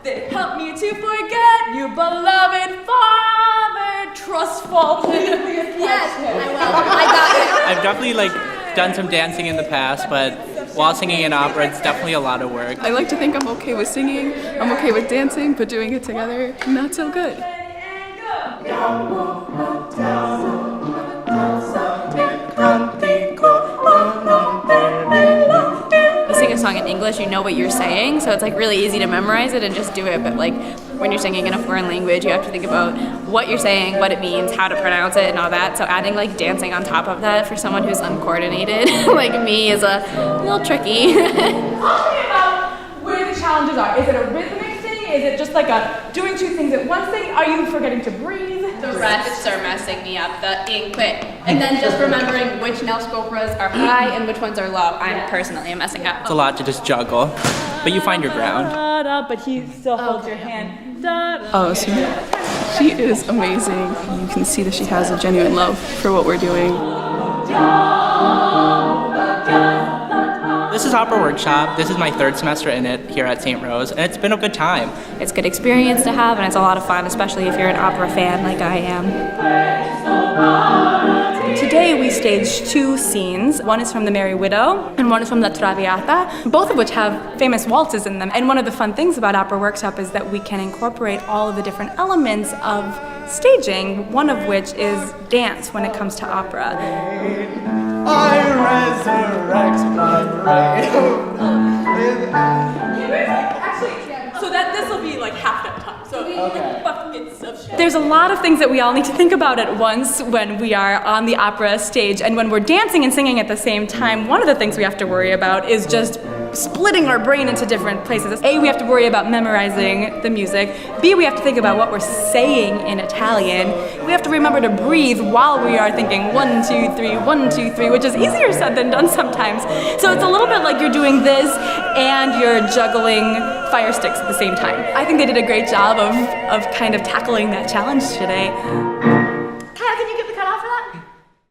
That help me to forget you, beloved Father, trustful. Yes, I will. I got it. I've definitely done some dancing in the past, but while singing in opera, it's definitely a lot of work. I like to think I'm okay with singing, I'm okay with dancing, but doing it together, not so good. You sing a song in English, you know what you're saying, so it's really easy to memorize it and just do it. But when you're singing in a foreign language, you have to think about what you're saying, what it means, how to pronounce it, and all that. So adding dancing on top of that for someone who's uncoordinated like me is a little tricky. Talk to me about where the challenges are. Is it a rhythmic thing? Is it just a doing two things at once thing? Are you forgetting to breathe? The rests are messing me up, the quick. And then just remembering which Nelscopras are high and which ones are low. I'm personally messing up. It's a lot to just juggle, but you find your ground. But he still holds your hand. Oh, she is amazing. You can see that she has a genuine love for what we're doing. This is Opera Workshop. This is my third semester in it here at St. Rose, and it's been a good time. It's a good experience to have, and it's a lot of fun, especially if you're an opera fan like I am. Today we staged two scenes. One is from The Merry Widow and one is from La Traviata, both of which have famous waltzes in them. And one of the fun things about Opera Workshop is that we can incorporate all of the different elements of staging, one of which is dance when it comes to opera. I resurrect my So this will be half that time. So Okay. there's a lot of things that we all need to think about at once when we are on the opera stage, and when we're dancing and singing at the same time. One of the things we have to worry about is just splitting our brain into different places. A, we have to worry about memorizing the music. B, we have to think about what we're saying in Italian. We have to remember to breathe while we are thinking 1, 2, 3, 1, 2, 3, which is easier said than done sometimes. So it's a little bit like you're doing this and you're juggling fire sticks at the same time. I think they did a great job of kind of tackling that challenge today.